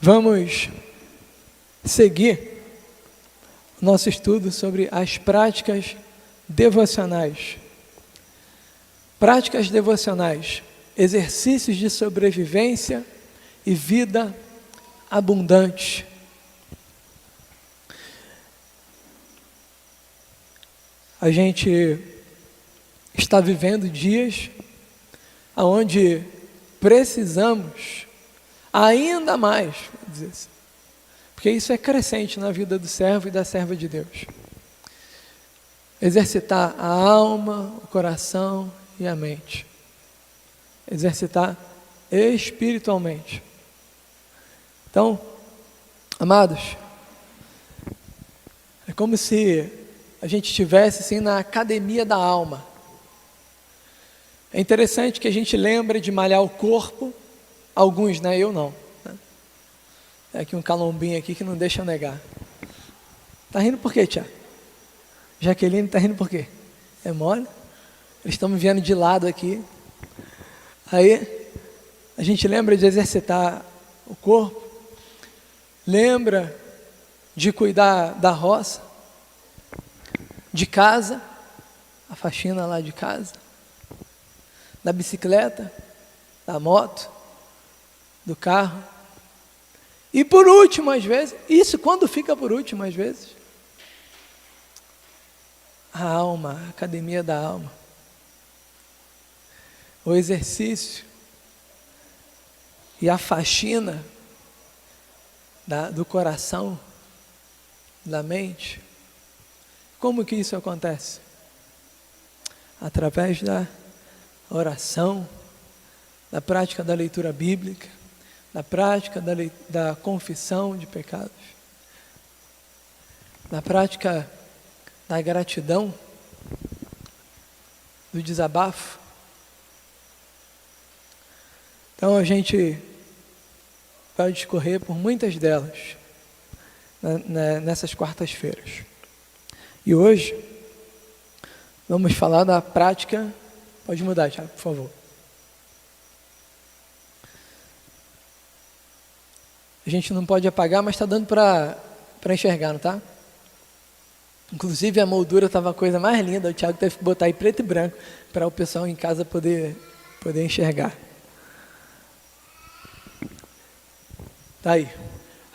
Vamos seguir nosso estudo sobre as práticas devocionais. Práticas devocionais, exercícios de sobrevivência e vida abundante. A gente está vivendo dias onde precisamos ainda mais, vou dizer assim, porque isso é crescente na vida do servo e da serva de Deus. Exercitar a alma, o coração e a mente. Exercitar espiritualmente. Então, amados, é como se a gente estivesse assim na academia da alma. É interessante que a gente lembre de malhar o corpo, alguns, né? Eu não. Né? É aqui um calombinho aqui que não deixa eu negar. Tá rindo por quê, Tiago? Jaqueline tá rindo por quê? É mole? Eles estão me vendo de lado aqui. Aí, a gente lembra de exercitar o corpo, lembra de cuidar da roça, de casa, a faxina lá de casa, da bicicleta, da moto, do carro. E por último, às vezes, isso quando fica por último, às vezes, a alma, a academia da alma, o exercício e a faxina do coração, da mente. Como que isso acontece? Através da oração, da prática da leitura bíblica, da prática da confissão de pecados, da prática da gratidão, do desabafo. Então a gente vai discorrer por muitas delas nessas quartas-feiras. E hoje vamos falar da prática. Pode mudar, Tiago, por favor. A gente não pode apagar, mas está dando para enxergar, não tá? Inclusive a moldura estava a coisa mais linda. O Tiago teve que botar aí preto e branco para o pessoal em casa poder enxergar. Tá aí.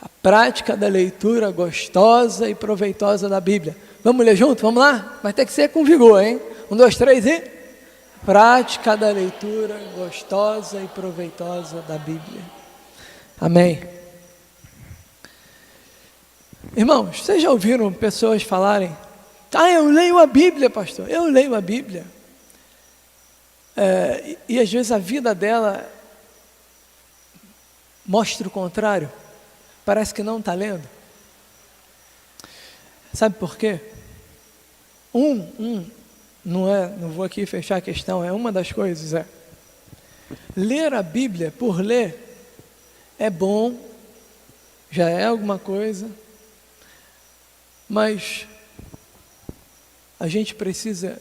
A prática da leitura gostosa e proveitosa da Bíblia. Vamos ler junto? Vamos lá? Mas tem que ser com vigor, hein? 1, 2, 3 e... Prática da leitura gostosa e proveitosa da Bíblia. Amém. Irmãos, vocês já ouviram pessoas falarem: eu leio a Bíblia, pastor, eu leio a Bíblia. E às vezes a vida dela mostra o contrário. Parece que não está lendo. Sabe por quê? Não vou aqui fechar a questão, é uma das coisas, ler a Bíblia por ler é bom, já é alguma coisa, mas a gente precisa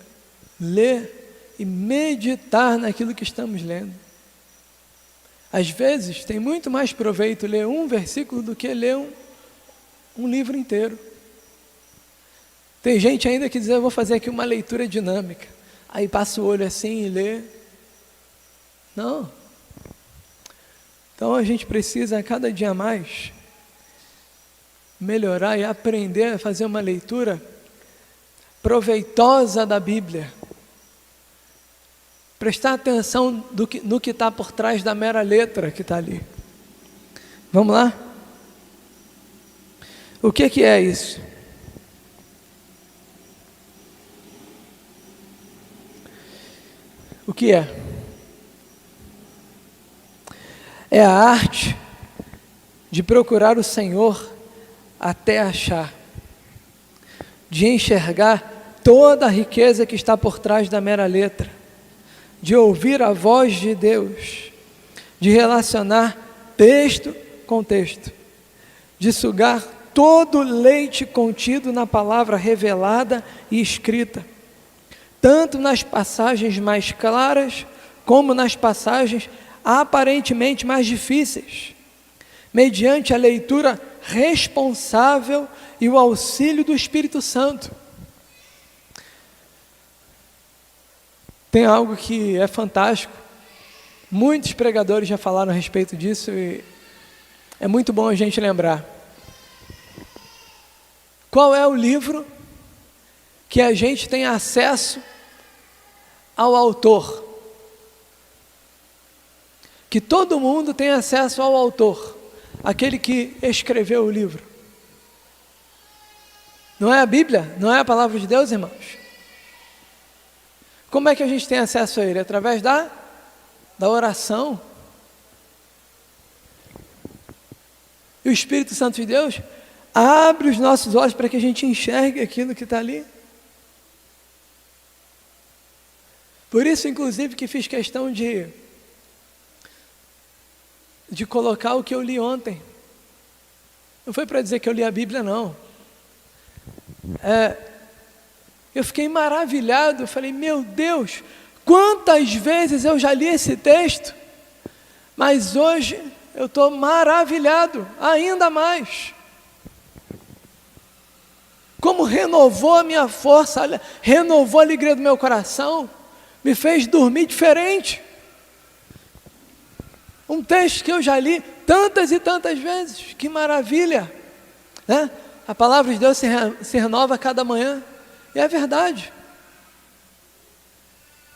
ler e meditar naquilo que estamos lendo. Às vezes tem muito mais proveito ler um versículo do que ler um livro inteiro. Tem gente ainda que diz: eu vou fazer aqui uma leitura dinâmica. Aí passa o olho assim e lê. Não. Então a gente precisa a cada dia mais melhorar e aprender a fazer uma leitura proveitosa da Bíblia. Prestar atenção no que está por trás da mera letra que está ali. Vamos lá? O que é isso? O que é? É a arte de procurar o Senhor até achar, de enxergar toda a riqueza que está por trás da mera letra, de ouvir a voz de Deus, de relacionar texto com texto, de sugar todo o leite contido na palavra revelada e escrita, tanto nas passagens mais claras, como nas passagens aparentemente mais difíceis, mediante a leitura responsável e o auxílio do Espírito Santo. Tem algo que é fantástico, muitos pregadores já falaram a respeito disso e é muito bom a gente lembrar. Qual é o livro que a gente tem acesso ao autor? Que todo mundo tem acesso ao autor, aquele que escreveu o livro. Não é a Bíblia? Não é a palavra de Deus, irmãos? Como é que a gente tem acesso a ele? Através da oração. E o Espírito Santo de Deus abre os nossos olhos para que a gente enxergue aquilo que está ali. Por isso, inclusive, que fiz questão de colocar o que eu li ontem. Não foi para dizer que eu li a Bíblia, não. Eu fiquei maravilhado, eu falei, meu Deus, quantas vezes eu já li esse texto, mas hoje eu estou maravilhado, ainda mais. Como renovou a minha força, renovou a alegria do meu coração, me fez dormir diferente. Um texto que eu já li tantas e tantas vezes, que maravilha, né? A palavra de Deus se renova a cada manhã, e é verdade.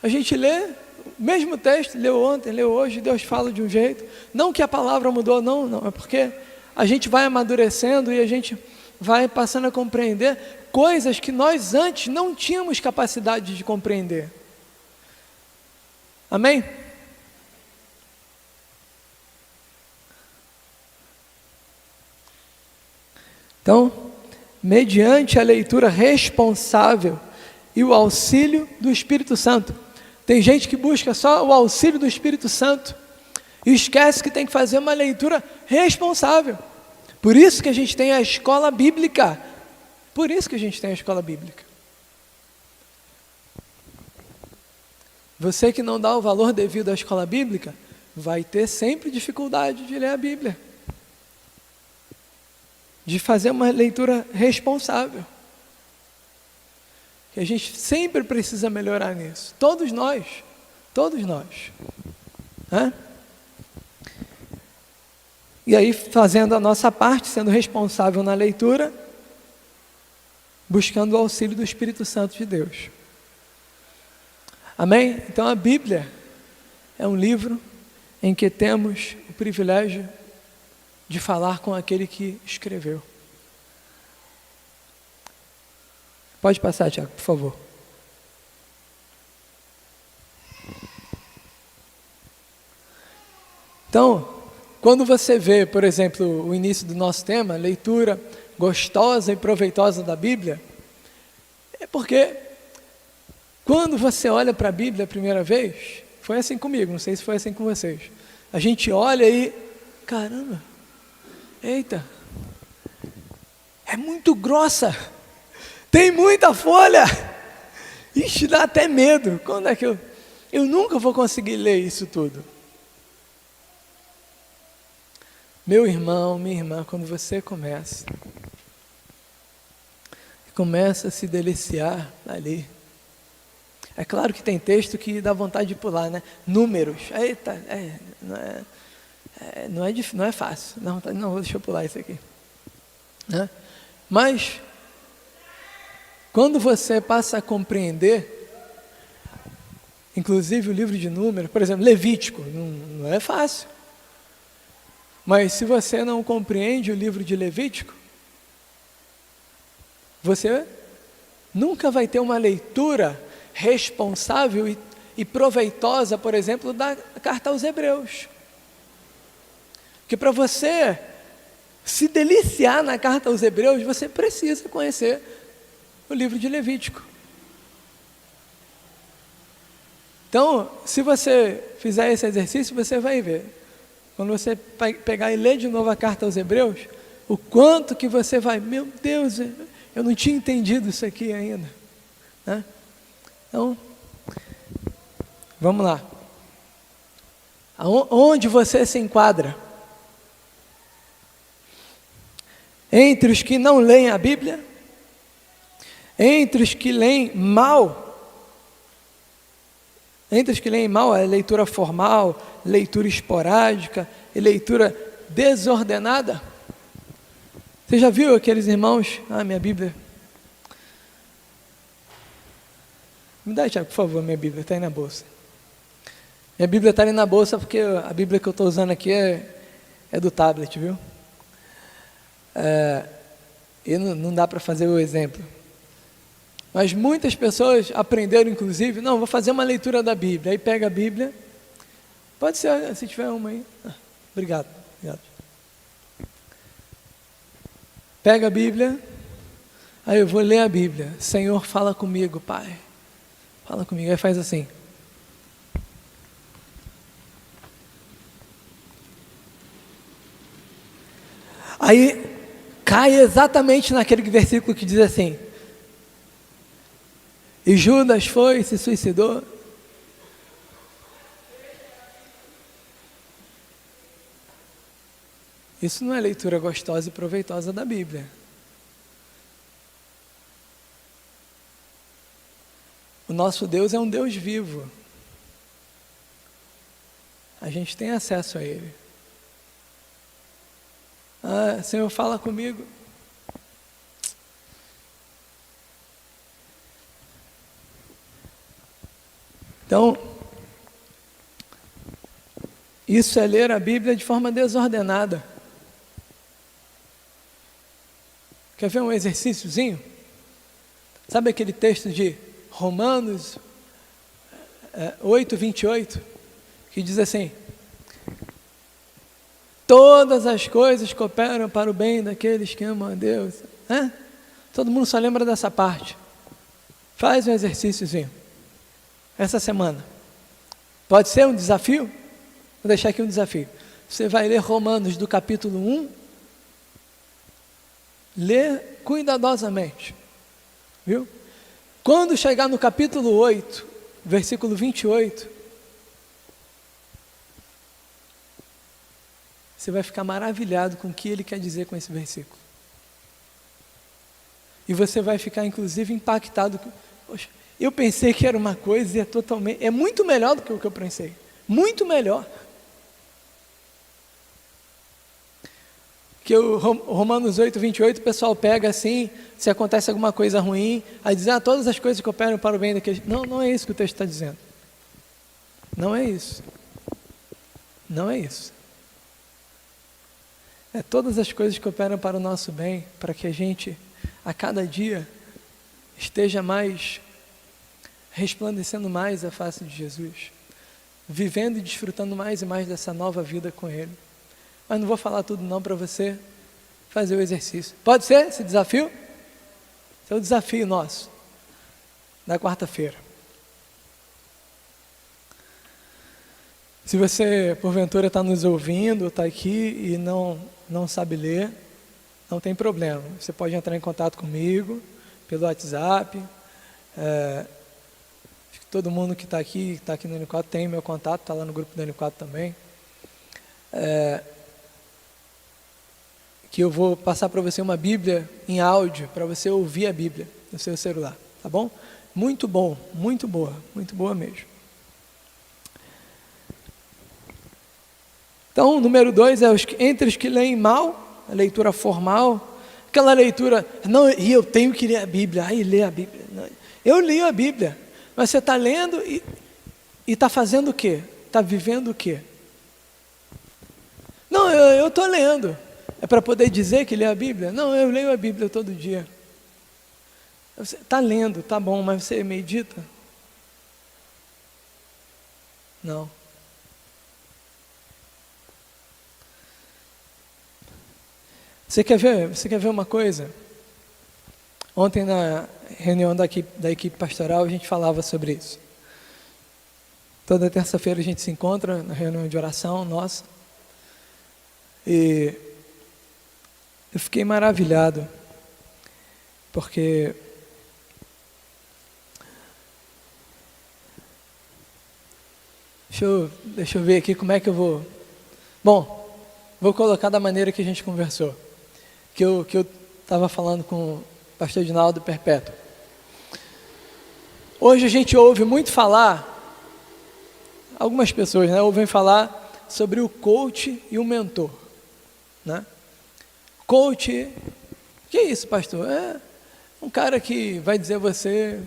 A gente lê o mesmo texto, leu ontem, leu hoje, Deus fala de um jeito, não que a palavra mudou, não, é porque a gente vai amadurecendo e a gente vai passando a compreender coisas que nós antes não tínhamos capacidade de compreender. Amém? Então, mediante a leitura responsável e o auxílio do Espírito Santo. Tem gente que busca só o auxílio do Espírito Santo e esquece que tem que fazer uma leitura responsável. Por isso que a gente tem a escola bíblica. Por isso que a gente tem a escola bíblica. Você que não dá o valor devido à escola bíblica, vai ter sempre dificuldade de ler a Bíblia. De fazer uma leitura responsável. E a gente sempre precisa melhorar nisso. Todos nós. Né? E aí, fazendo a nossa parte, sendo responsável na leitura, buscando o auxílio do Espírito Santo de Deus. Amém? Então a Bíblia é um livro em que temos o privilégio de falar com aquele que escreveu. Pode passar, Tiago, por favor. Então, quando você vê, por exemplo, o início do nosso tema, leitura gostosa e proveitosa da Bíblia, é porque quando você olha para a Bíblia a primeira vez, foi assim comigo, não sei se foi assim com vocês. A gente olha e, caramba, eita, é muito grossa, tem muita folha, ixi, dá até medo. Quando é que eu nunca vou conseguir ler isso tudo? Meu irmão, minha irmã, quando você começa a se deliciar ali, é claro que tem texto que dá vontade de pular, né? Números, eita, não é fácil, não, deixa eu pular isso aqui, né? Mas, quando você passa a compreender, inclusive o livro de Números, por exemplo, Levítico, não é fácil, mas se você não compreende o livro de Levítico, você nunca vai ter uma leitura responsável e proveitosa, por exemplo, da carta aos Hebreus. Porque para você se deliciar na carta aos Hebreus, você precisa conhecer o livro de Levítico. Então, se você fizer esse exercício, você vai ver. Quando você pegar e ler de novo a carta aos Hebreus, o quanto que você vai, meu Deus, eu não tinha entendido isso aqui ainda, né? Então, vamos lá. Onde você se enquadra? Entre os que não leem a Bíblia, entre os que leem mal, entre os que leem mal, a leitura formal, leitura esporádica e leitura desordenada. Você já viu aqueles irmãos? Minha Bíblia. Me dá, Tiago, por favor, minha Bíblia, está aí na bolsa. Minha Bíblia está ali na bolsa porque a Bíblia que eu estou usando aqui é do tablet, viu? E não dá para fazer o exemplo. Mas muitas pessoas aprenderam, inclusive, não, vou fazer uma leitura da Bíblia. Aí pega a Bíblia. Pode ser, se tiver uma aí. Obrigado. Pega a Bíblia. Aí eu vou ler a Bíblia. Senhor, fala comigo, Pai. Fala comigo. Aí faz assim. Aí cai exatamente naquele versículo que diz assim: e Judas foi e se suicidou. Isso não é leitura gostosa e proveitosa da Bíblia. O nosso Deus é um Deus vivo. A gente tem acesso a Ele. Senhor, fala comigo. Então, isso é ler a Bíblia de forma desordenada. Quer ver um exercíciozinho? Sabe aquele texto de Romanos 8, 28, que diz assim: todas as coisas cooperam para o bem daqueles que amam a Deus. Todo mundo só lembra dessa parte. Faz um exercíciozinho essa semana. Pode ser um desafio? Vou deixar aqui um desafio. Você vai ler Romanos do capítulo 1, lê cuidadosamente, viu? Quando chegar no capítulo 8, versículo 28, você vai ficar maravilhado com o que ele quer dizer com esse versículo. E você vai ficar, inclusive, impactado. Poxa, eu pensei que era uma coisa e é muito melhor do que o que eu pensei. Muito melhor. Que o Romanos 8, 28, o pessoal pega assim, se acontece alguma coisa ruim, aí diz, todas as coisas cooperam para o bem daqueles... Não é isso que o texto está dizendo. Não é isso. Não é isso. Todas as coisas cooperam para o nosso bem, para que a gente, a cada dia, esteja mais, resplandecendo mais a face de Jesus, vivendo e desfrutando mais e mais dessa nova vida com Ele. Mas não vou falar tudo não para você fazer o exercício. Pode ser esse desafio? Esse é o desafio nosso, da quarta-feira. Se você, porventura, está nos ouvindo, está aqui e não sabe ler, não tem problema. Você pode entrar em contato comigo pelo WhatsApp. Acho que todo mundo que está aqui no N4 tem meu contato, está lá no grupo do N4 também. Que eu vou passar para você uma Bíblia em áudio, para você ouvir a Bíblia no seu celular, tá bom? Muito bom, muito boa mesmo. Então, número 2 é entre os que leem mal, a leitura formal, aquela leitura, e eu tenho que ler a Bíblia, lê a Bíblia. Não, eu leio a Bíblia, mas você está lendo e está fazendo o quê? Está vivendo o quê? Não, eu estou lendo. É para poder dizer que lê a Bíblia? Não, eu leio a Bíblia todo dia. Você está lendo, tá bom, mas você medita? Não. Você quer ver uma coisa? Ontem na reunião da equipe pastoral a gente falava sobre isso. Toda terça-feira a gente se encontra na reunião de oração nossa. E eu fiquei maravilhado, porque deixa eu ver aqui como é que eu vou... Bom, vou colocar da maneira que a gente conversou. que eu estava falando com o pastor Edinaldo Perpétuo. Hoje a gente ouve muito falar, algumas pessoas, né, ouvem falar sobre o coach e o mentor, né? Coach, que é isso, pastor? É um cara que vai dizer a você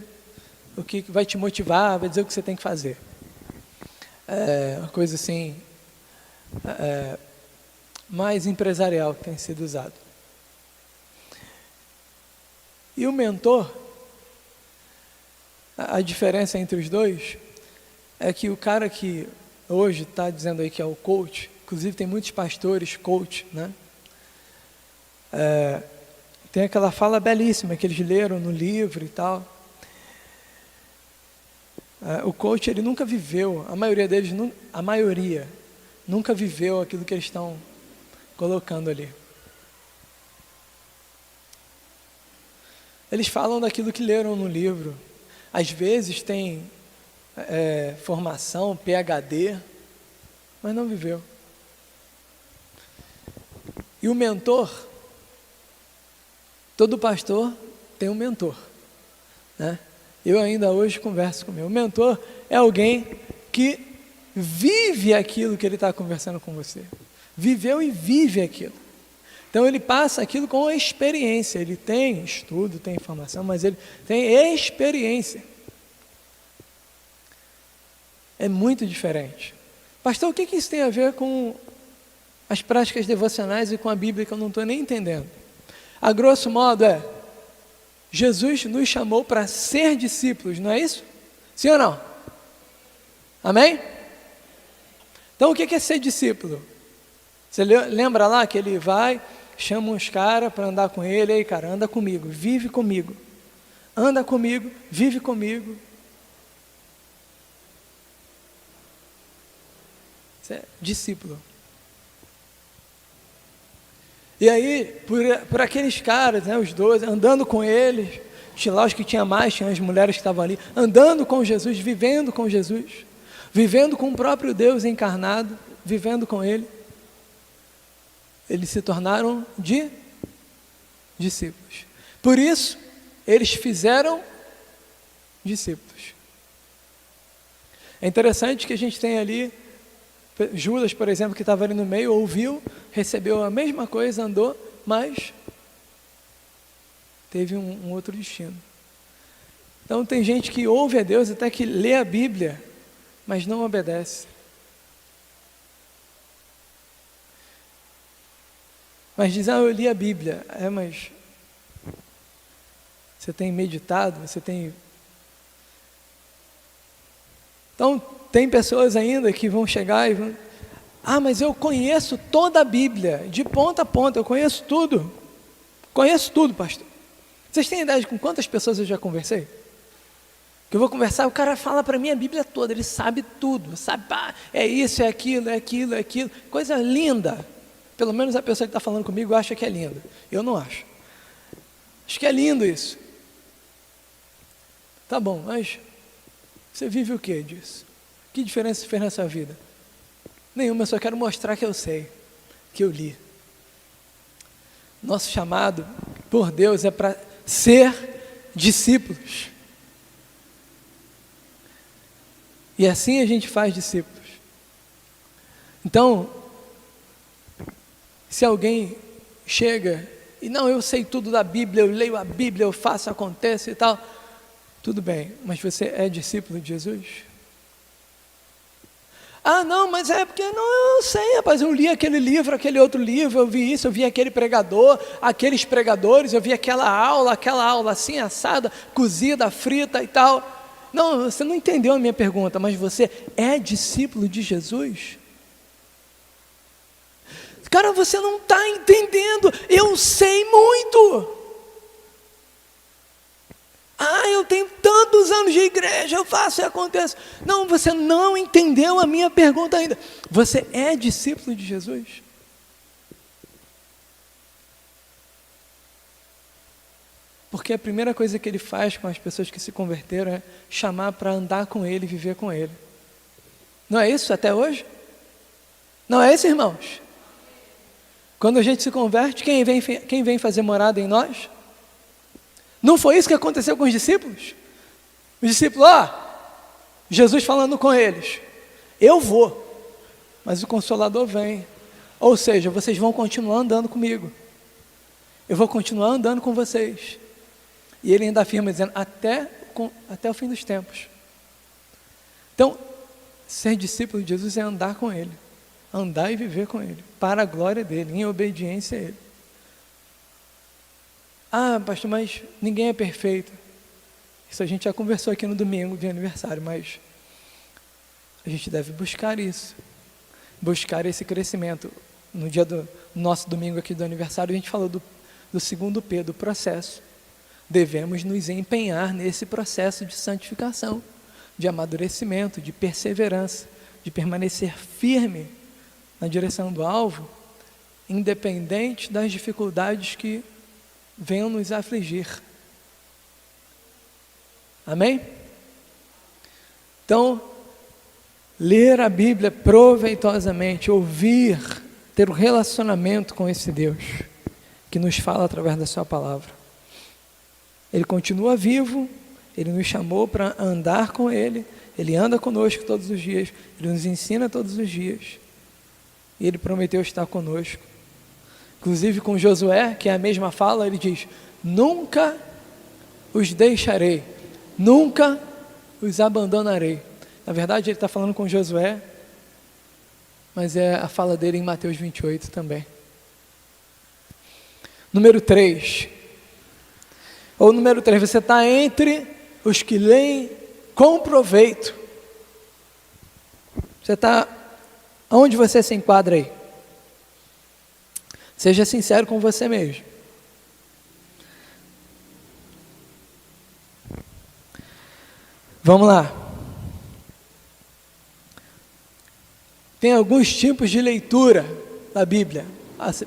o que vai te motivar, vai dizer o que você tem que fazer. É uma coisa assim, mais empresarial que tem sido usado. E o mentor, a diferença entre os dois é que o cara que hoje está dizendo aí que é o coach, inclusive tem muitos pastores coach, né? Tem aquela fala belíssima que eles leram no livro e tal. O coach, ele nunca viveu, a maioria deles, nunca viveu aquilo que eles estão colocando ali. Eles falam daquilo que leram no livro. Às vezes tem formação, PhD, mas não viveu. E o mentor, todo pastor tem um mentor, né? Eu ainda hoje converso com o meu mentor, é alguém que vive aquilo que ele está conversando com você. Viveu e vive aquilo. Então ele passa aquilo com a experiência. Ele tem estudo, tem informação, mas ele tem experiência. É muito diferente. Pastor, o que isso tem a ver com as práticas devocionais e com a Bíblia que eu não estou nem entendendo? A grosso modo Jesus nos chamou para ser discípulos, não é isso? Sim ou não? Amém? Então o que é ser discípulo? Você lembra lá que ele vai, chama uns caras para andar com ele, aí cara, anda comigo, vive comigo, anda comigo, vive comigo. Você é discípulo. E aí, por aqueles caras, né, os 12, andando com eles, lógico que tinha mais, tinha as mulheres que estavam ali, andando com Jesus, vivendo com Jesus, vivendo com o próprio Deus encarnado, vivendo com Ele, eles se tornaram discípulos. Por isso, eles fizeram discípulos. É interessante que a gente tem ali Judas, por exemplo, que estava ali no meio, ouviu, recebeu a mesma coisa, andou, mas teve um outro destino. Então tem gente que ouve a Deus, até que lê a Bíblia, mas não obedece. Mas diz, eu li a Bíblia. Mas você tem meditado, você tem... Então, tem pessoas ainda que vão chegar e vão... mas eu conheço toda a Bíblia, de ponta a ponta, eu conheço tudo. Conheço tudo, pastor. Vocês têm ideia de com quantas pessoas eu já conversei? Que eu vou conversar, o cara fala para mim a Bíblia toda, ele sabe tudo, sabe, é isso, é aquilo, é aquilo, é aquilo, coisa linda. Pelo menos a pessoa que está falando comigo acha que é lindo. Eu não acho. Acho que é lindo isso. Tá bom, mas você vive o que disso? Que diferença fez na sua vida? Nenhuma, eu só quero mostrar que eu sei, que eu li. Nosso chamado por Deus é para ser discípulos. E assim a gente faz discípulos. Então, se alguém chega e não, eu sei tudo da Bíblia, eu leio a Bíblia, eu faço, acontece e tal, tudo bem, mas você é discípulo de Jesus? Não, mas é porque não, eu sei, rapaz, eu li aquele livro, aquele outro livro, eu vi isso, eu vi aquele pregador, aqueles pregadores, eu vi aquela aula assim, assada, cozida, frita e tal. Não, você não entendeu a minha pergunta, mas você é discípulo de Jesus? Cara, você não está entendendo, eu sei muito. Eu tenho tantos anos de igreja, eu faço e acontece. Não, você não entendeu a minha pergunta ainda. Você é discípulo de Jesus? Porque a primeira coisa que ele faz com as pessoas que se converteram é chamar para andar com ele, viver com ele. Não é isso até hoje? Não é isso, irmãos? Quando a gente se converte, quem vem fazer morada em nós? Não foi isso que aconteceu com os discípulos? Os discípulos, Jesus falando com eles, eu vou, mas o Consolador vem. Ou seja, vocês vão continuar andando comigo. Eu vou continuar andando com vocês. E ele ainda afirma, dizendo, até o fim dos tempos. Então, ser discípulo de Jesus é andar com Ele. Andar e viver com Ele. Para a glória dEle, em obediência a Ele. Pastor, mas ninguém é perfeito. Isso a gente já conversou aqui no domingo de aniversário, mas a gente deve buscar isso. Buscar esse crescimento. No dia do nosso domingo aqui do aniversário, a gente falou do segundo P, do processo. Devemos nos empenhar nesse processo de santificação, de amadurecimento, de perseverança, de permanecer firme na direção do alvo, independente das dificuldades que venham nos afligir. Amém? Então, ler a Bíblia proveitosamente, ouvir, ter um relacionamento com esse Deus, que nos fala através da sua palavra. Ele continua vivo, Ele nos chamou para andar com Ele, Ele anda conosco todos os dias, Ele nos ensina todos os dias, e Ele prometeu estar conosco. Inclusive com Josué, que é a mesma fala, Ele diz, nunca os deixarei, nunca os abandonarei. Na verdade, Ele está falando com Josué, mas é a fala dele em Mateus 28 também. Número 3, você está entre os que leem com proveito. Você está, onde você se enquadra aí? Seja sincero com você mesmo. Vamos lá. Tem alguns tipos de leitura da Bíblia.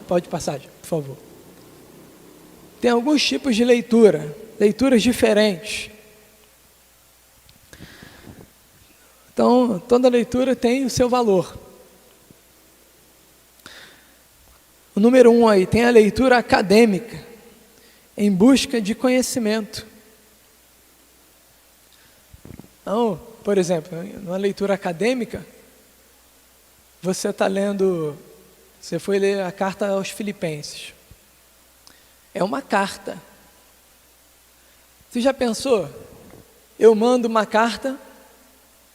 Pode passar, por favor. Tem alguns tipos de leituras diferentes. Então, toda leitura tem o seu valor. O número 1 aí, tem a leitura acadêmica, em busca de conhecimento. Então, por exemplo, numa leitura acadêmica, você está lendo, você foi ler a carta aos Filipenses. É uma carta. Você já pensou? Eu mando uma carta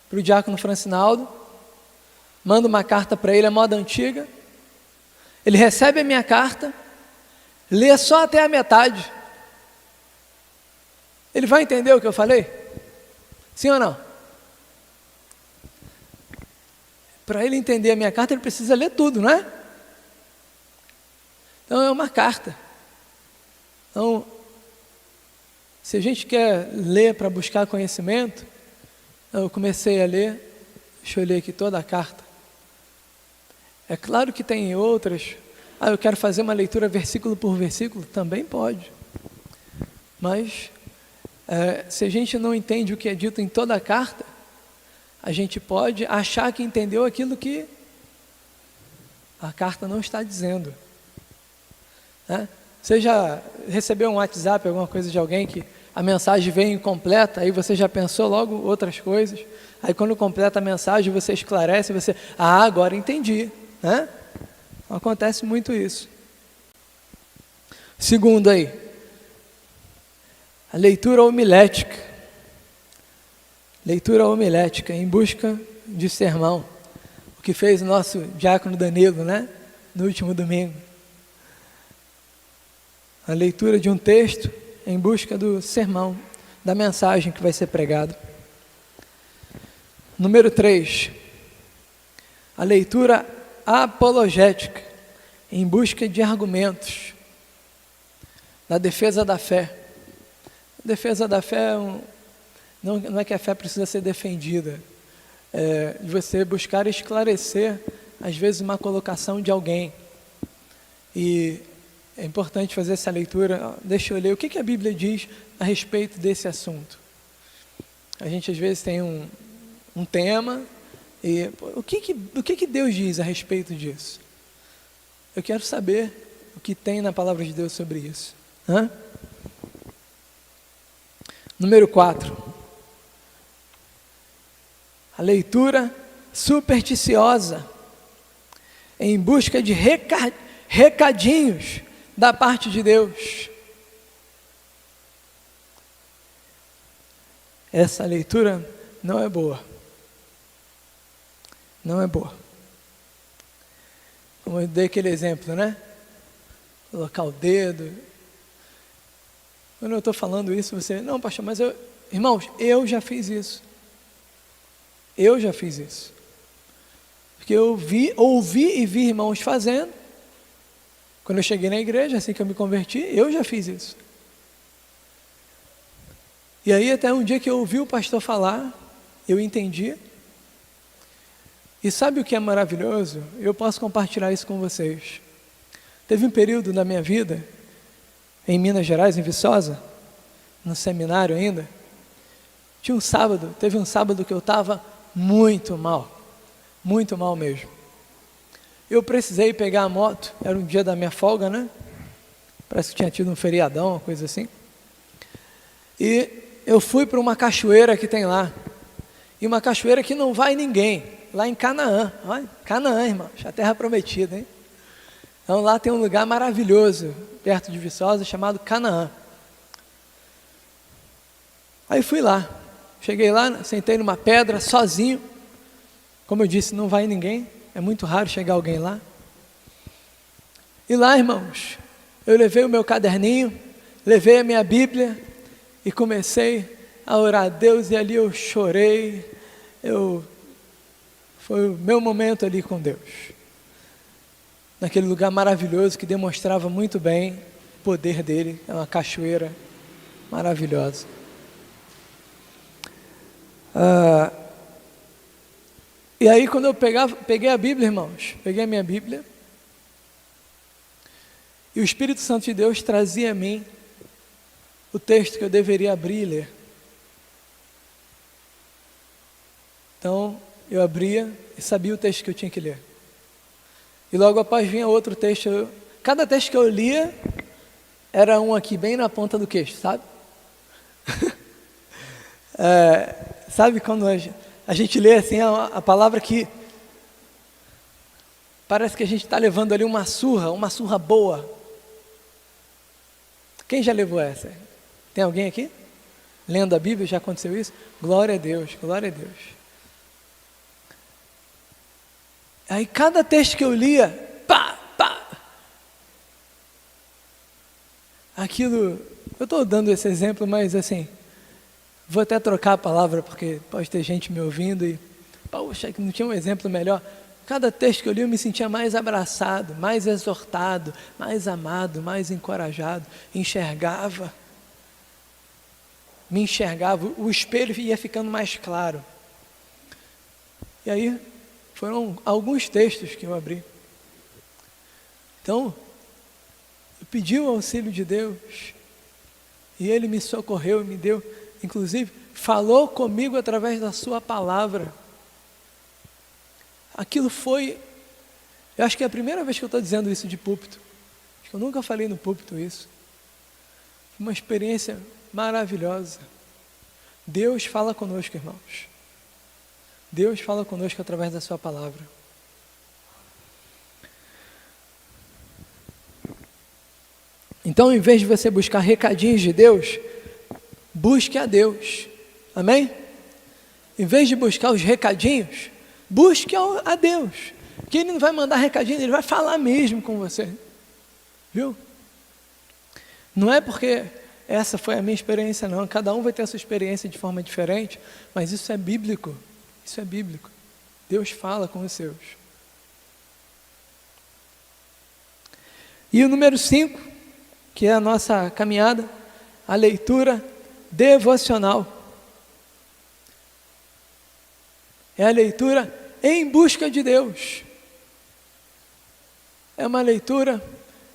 para o diácono Francinaldo, mando uma carta para ele, a moda antiga, ele recebe a minha carta, lê só até a metade. Ele vai entender o que eu falei? Sim ou não? Para ele entender a minha carta, ele precisa ler tudo, não é? Então é uma carta. Então, se a gente quer ler para buscar conhecimento, eu comecei a ler, deixa eu ler aqui toda a carta. É claro que tem outras, eu quero fazer uma leitura versículo por versículo, também pode. Mas, se a gente não entende o que é dito em toda a carta, a gente pode achar que entendeu aquilo que a carta não está dizendo. Né? Você já recebeu um WhatsApp, alguma coisa de alguém que a mensagem veio incompleta, aí você já pensou logo outras coisas, aí quando completa a mensagem você esclarece, você, agora entendi, né? Acontece muito isso. Segundo aí, a leitura homilética. Leitura homilética, em busca de sermão. O que fez o nosso diácono Danilo, né? No último domingo. A leitura de um texto em busca do sermão, da mensagem que vai ser pregado. Número 3, a leitura apologética, em busca de argumentos, na defesa da fé. A defesa da fé não é que a fé precisa ser defendida, de você buscar esclarecer, às vezes, uma colocação de alguém. E é importante fazer essa leitura. Deixa eu ler o que a Bíblia diz a respeito desse assunto. A gente às vezes tem um tema e o que Deus diz a respeito disso? Eu quero saber o que tem na palavra de Deus sobre isso. Hã? Número 4. A leitura supersticiosa em busca de recadinhos da parte de Deus. Essa leitura não é boa. Não é boa. Como eu dei aquele exemplo, né? Colocar o dedo. Quando eu estou falando isso, você... Não, pastor, mas eu... Irmãos, eu já fiz isso. Eu já fiz isso. Porque eu ouvi e vi irmãos fazendo. Quando eu cheguei na igreja, assim que eu me converti, eu já fiz isso. E aí até um dia que eu ouvi o pastor falar, eu entendi. E sabe o que é maravilhoso? Eu posso compartilhar isso com vocês. Teve um período na minha vida, em Minas Gerais, em Viçosa, no seminário ainda, teve um sábado que eu estava muito mal mesmo. Eu precisei pegar a moto, era um dia da minha folga, né? Parece que tinha tido um feriadão, uma coisa assim. E eu fui para uma cachoeira que tem lá, e uma cachoeira que não vai ninguém, lá em Canaã. Olha, Canaã, irmãos, a terra prometida, hein? Então lá tem um lugar maravilhoso, perto de Viçosa, chamado Canaã. Aí fui lá, cheguei lá, sentei numa pedra, sozinho. Como eu disse, não vai ninguém, é muito raro chegar alguém lá. E lá, irmãos, eu levei o meu caderninho, levei a minha Bíblia e comecei a orar a Deus, e ali eu chorei. Foi o meu momento ali com Deus. Naquele lugar maravilhoso que demonstrava muito bem o poder dele, é uma cachoeira maravilhosa. E aí quando eu peguei a Bíblia, irmãos, peguei a minha Bíblia, e o Espírito Santo de Deus trazia a mim o texto que eu deveria abrir e ler. Então, eu abria e sabia o texto que eu tinha que ler. E logo após vinha outro texto. Cada texto que eu lia, era um aqui bem na ponta do queixo, sabe? Sabe quando a gente lê assim a palavra que parece que a gente está levando ali uma surra boa. Quem já levou essa? Tem alguém aqui? Lendo a Bíblia, já aconteceu isso? Glória a Deus, glória a Deus. Aí cada texto que eu lia, pá, aquilo, eu estou dando esse exemplo, mas assim, vou até trocar a palavra, porque pode ter gente me ouvindo e, poxa, que não tinha um exemplo melhor. Cada texto que eu li eu me sentia mais abraçado, mais exortado, mais amado, mais encorajado, me enxergava, o espelho ia ficando mais claro. E aí, foram alguns textos que eu abri. Então, eu pedi o auxílio de Deus, e Ele me socorreu, me deu, inclusive, falou comigo através da sua palavra. Aquilo foi, eu acho que é a primeira vez que eu estou dizendo isso de púlpito. Acho que eu nunca falei no púlpito isso. Uma experiência maravilhosa. Deus fala conosco, irmãos. Deus fala conosco através da sua palavra. Então, em vez de você buscar recadinhos de Deus, busque a Deus. Amém? Em vez de buscar os recadinhos, busque a Deus. Que Ele não vai mandar recadinho, Ele vai falar mesmo com você. Viu? Não é porque essa foi a minha experiência, não. Cada um vai ter a sua experiência de forma diferente, mas isso é bíblico. Isso é bíblico. Deus fala com os seus. E o número 5, que é a nossa caminhada, a leitura devocional. É a leitura em busca de Deus. É uma leitura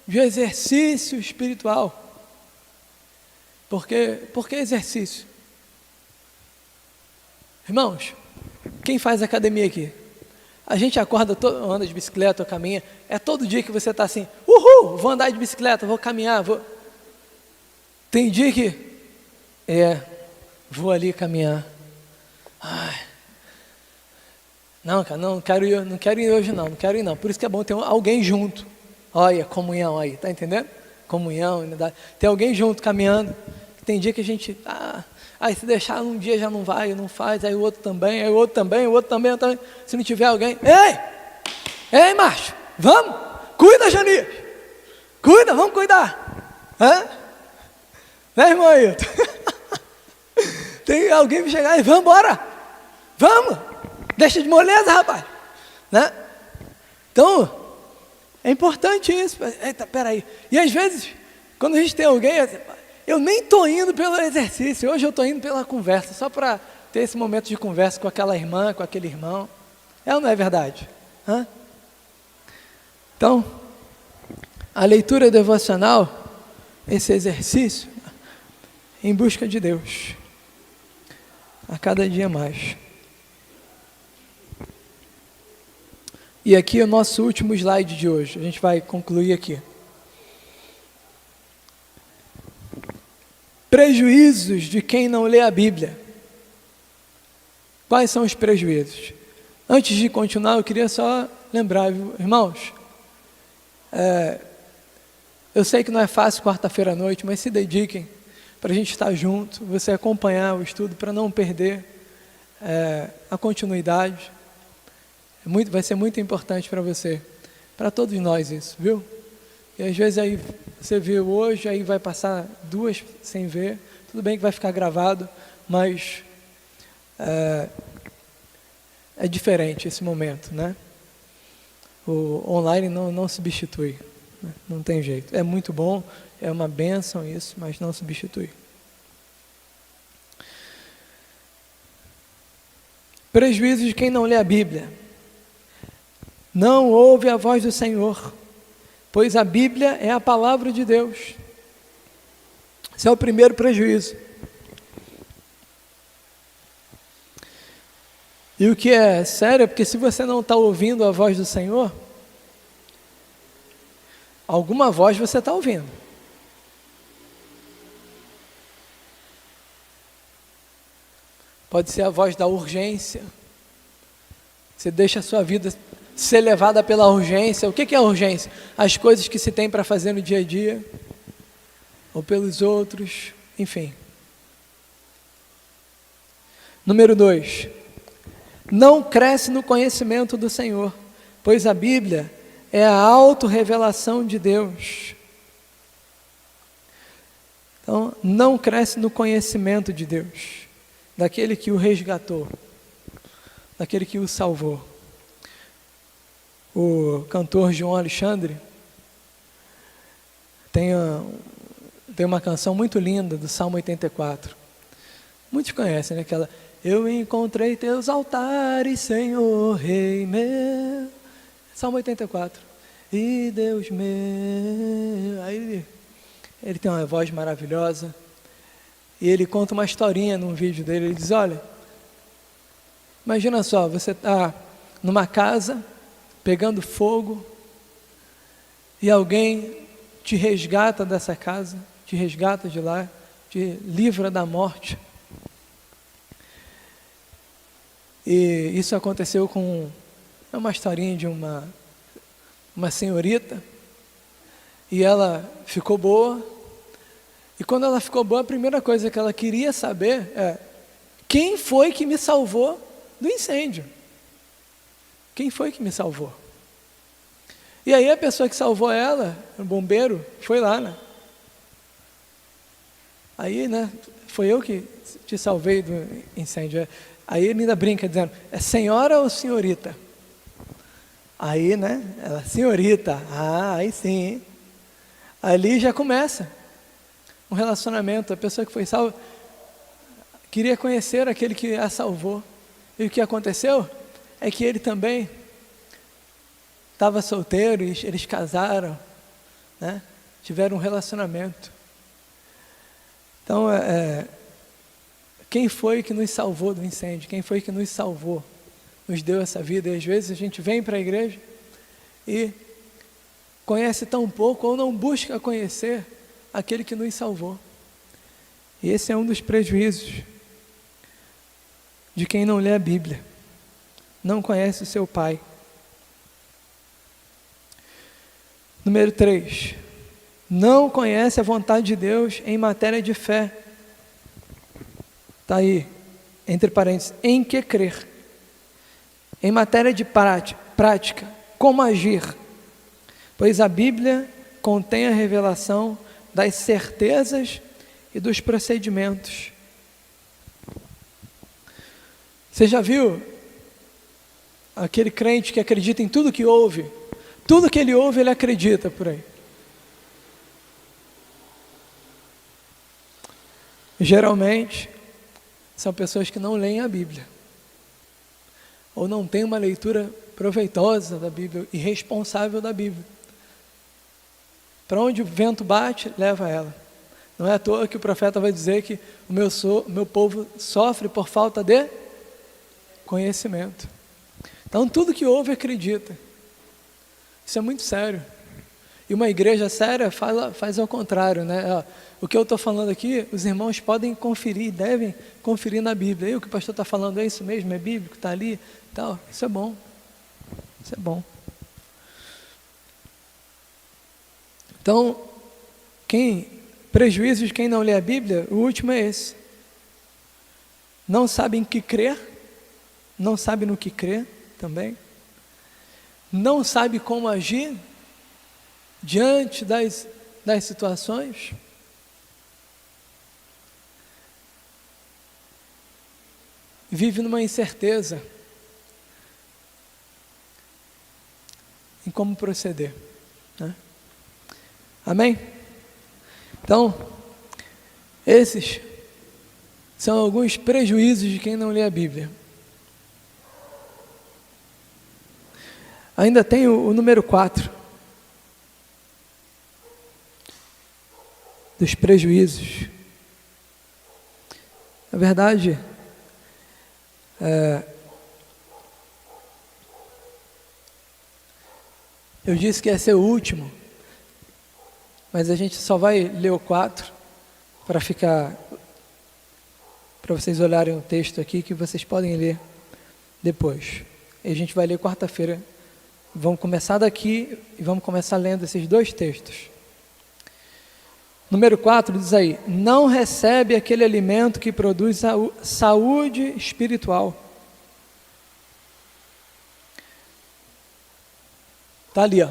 de exercício espiritual. Por que exercício? Irmãos, quem faz academia aqui? A gente acorda, anda de bicicleta ou caminha, é todo dia que você está assim, uhul, vou andar de bicicleta, vou caminhar, vou... Tem dia que, vou ali caminhar. Ai, não, cara, não quero ir hoje não quero ir não. Por isso que é bom ter alguém junto. Olha, comunhão aí, tá entendendo? Comunhão, unidade. Tem alguém junto caminhando. Tem dia que a gente, aí se deixar um dia já não vai, não faz, aí o outro também, aí o outro também, o outro também. Se não tiver alguém, ei macho, vamos, cuida, Janias, cuida, vamos cuidar. Né, irmão Ailton? Tem alguém que chegar e vamos embora, vamos, deixa de moleza, rapaz, né? Então, é importante isso. Eita, peraí. E às vezes, quando a gente tem alguém, eu nem estou indo pelo exercício, hoje eu estou indo pela conversa, só para ter esse momento de conversa com aquela irmã, com aquele irmão. É ou não é verdade? Então, a leitura devocional, esse exercício, em busca de Deus, a cada dia mais. E aqui é o nosso último slide de hoje, a gente vai concluir aqui. Prejuízos de quem não lê a Bíblia. Quais são os prejuízos? Antes de continuar, eu queria só lembrar, irmãos, eu sei que não é fácil quarta-feira à noite, mas se dediquem para a gente estar junto, você acompanhar o estudo para não perder a continuidade. Vai ser muito importante para você, para todos nós isso, viu? E às vezes aí você viu hoje, aí vai passar 2 sem ver, tudo bem que vai ficar gravado, mas é diferente esse momento, né? O online não substitui, né? Não tem jeito. É muito bom, é uma bênção isso, mas não substitui. Prejuízo de quem não lê a Bíblia. Não ouve a voz do Senhor, pois a Bíblia é a palavra de Deus. Esse é o primeiro prejuízo. E o que é sério é porque se você não está ouvindo a voz do Senhor, alguma voz você está ouvindo. Pode ser a voz da urgência. Você deixa a sua vida ser levada pela urgência. O que é a urgência? As coisas que se tem para fazer no dia a dia, ou pelos outros, enfim. Número 2, não cresce no conhecimento do Senhor, pois a Bíblia é a autorrevelação de Deus. Então, não cresce no conhecimento de Deus, daquele que o resgatou, daquele que o salvou. O cantor João Alexandre tem uma canção muito linda do Salmo 84. Muitos conhecem, né? Aquela: eu encontrei teus altares, Senhor, Rei meu. Salmo 84. E Deus meu. Aí ele tem uma voz maravilhosa. E ele conta uma historinha num vídeo dele. Ele diz: olha, imagina só, você está numa casa pegando fogo e alguém te resgata dessa casa, te resgata de lá, te livra da morte. E isso aconteceu com uma historinha de uma senhorita, e ela ficou boa, e quando ela ficou boa, a primeira coisa que ela queria saber é: quem foi que me salvou do incêndio? Quem foi que me salvou? E aí a pessoa que salvou ela, o bombeiro, foi lá, né? Aí, né, foi eu que te salvei do incêndio. Aí ele ainda brinca dizendo: é senhora ou senhorita? Aí, né, ela: senhorita. Aí sim, hein? Ali já começa um relacionamento. A pessoa que foi salva queria conhecer aquele que a salvou. E o que aconteceu é que ele também estava solteiro, e eles casaram, né? Tiveram um relacionamento. Então, quem foi que nos salvou do incêndio? Quem foi que nos salvou nos deu essa vida, e às vezes a gente vem para a igreja e conhece tão pouco ou não busca conhecer aquele que nos salvou. E esse é um dos prejuízos de quem não lê a Bíblia, não conhece o seu Pai. Número 3, não conhece a vontade de Deus em matéria de fé. Está aí, entre parênteses, em que crer. Em matéria de prática, como agir. Pois a Bíblia contém a revelação das certezas e dos procedimentos. Você já viu aquele crente que acredita em tudo que ouve? Tudo que ele ouve, ele acredita por aí. Geralmente, são pessoas que não leem a Bíblia, ou não têm uma leitura proveitosa da Bíblia e responsável da Bíblia. Para onde o vento bate, leva ela. Não é à toa que o profeta vai dizer que o meu povo sofre por falta de conhecimento. Então, tudo que ouve, acredita. Isso é muito sério. E uma igreja séria faz ao contrário, né? O que eu estou falando aqui, os irmãos podem conferir, devem conferir na Bíblia. E o que o pastor está falando é isso mesmo, é bíblico, está ali, tal. Isso é bom. Isso é bom. Então, prejuízo de quem não lê a Bíblia, o último é esse. Não sabe em que crer, não sabe no que crer também, não sabe como agir diante das situações. Vive numa incerteza em como proceder, né? Amém? Então, esses são alguns prejuízos de quem não lê a Bíblia. Ainda tem o número 4 dos prejuízos. Na verdade, eu disse que ia ser o último, mas a gente só vai ler o 4 para vocês olharem o texto aqui, que vocês podem ler depois. E a gente vai ler quarta-feira. Vamos começar daqui e vamos começar lendo esses 2 textos. Número 4 diz aí: não recebe aquele alimento que produz saúde espiritual. Está ali, ó.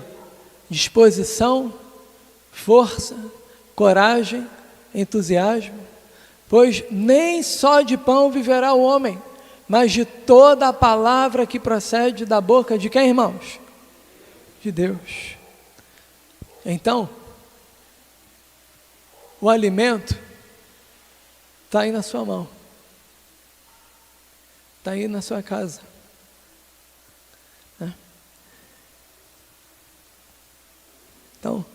Disposição, força, coragem, entusiasmo. Pois nem só de pão viverá o homem, mas de toda a palavra que procede da boca de quem, irmãos? De Deus. Então, o alimento está aí na sua mão, está aí na sua casa, né? Então,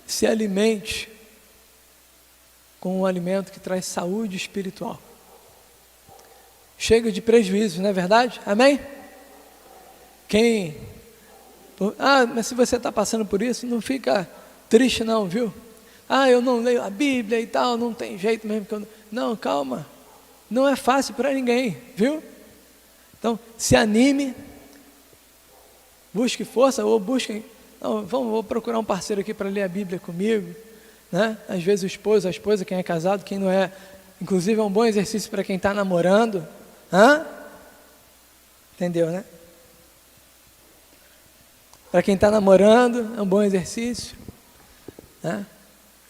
se alimente com um alimento que traz saúde espiritual. Chega de prejuízo, não é verdade? Amém? Mas se você está passando por isso, não fica triste não, viu? Eu não leio a Bíblia e tal, não tem jeito mesmo que eu... Não, calma. Não é fácil para ninguém, viu? Então, se anime, busque força, ou busquem... vou procurar um parceiro aqui para ler a Bíblia comigo, né? Às vezes o esposo, a esposa, quem é casado, quem não é. Inclusive é um bom exercício para quem está namorando. Entendeu, né? Para quem está namorando, é um bom exercício, né?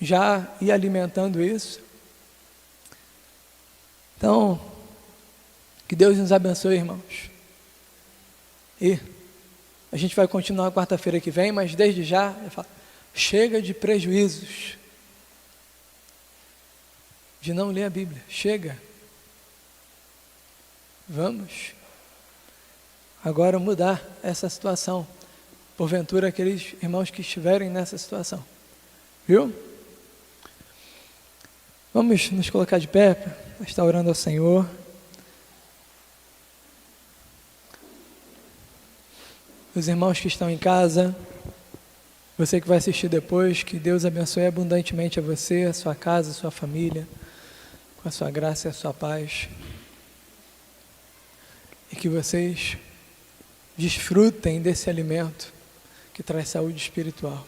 Já ir alimentando isso. Então, que Deus nos abençoe, irmãos. E a gente vai continuar quarta-feira que vem, mas desde já, eu falo, chega de prejuízos de não ler a Bíblia. Chega. Vamos agora mudar essa situação. Porventura, aqueles irmãos que estiverem nessa situação. Viu? Vamos nos colocar de pé, estar orando ao Senhor. os irmãos que estão em casa, você que vai assistir depois, que Deus abençoe abundantemente a você, a sua casa, a sua família, com a sua graça e a sua paz. E que vocês desfrutem desse alimento que traz saúde espiritual.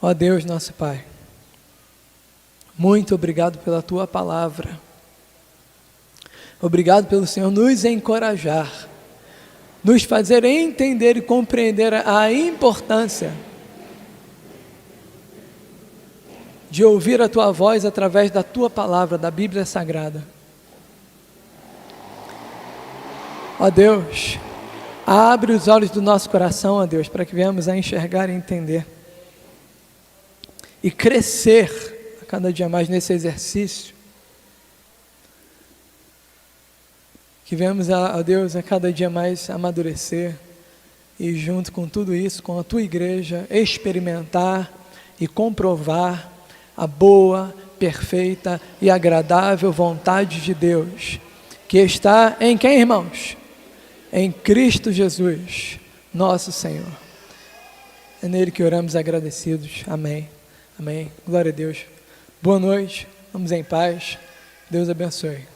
Ó Deus, nosso Pai, muito obrigado pela Tua palavra. Obrigado pelo Senhor nos encorajar, nos fazer entender e compreender a importância de ouvir a Tua voz através da Tua palavra, da Bíblia Sagrada. Ó Deus, abre os olhos do nosso coração, ó Deus, para que venhamos a enxergar e entender e crescer a cada dia mais nesse exercício. Que venhamos, ó Deus, a cada dia mais amadurecer e junto com tudo isso, com a Tua igreja, experimentar e comprovar a boa, perfeita e agradável vontade de Deus, que está em quem, irmãos? Em Cristo Jesus, nosso Senhor. É nele que oramos agradecidos. Amém. Amém. Glória a Deus. Boa noite. Vamos em paz. Deus abençoe.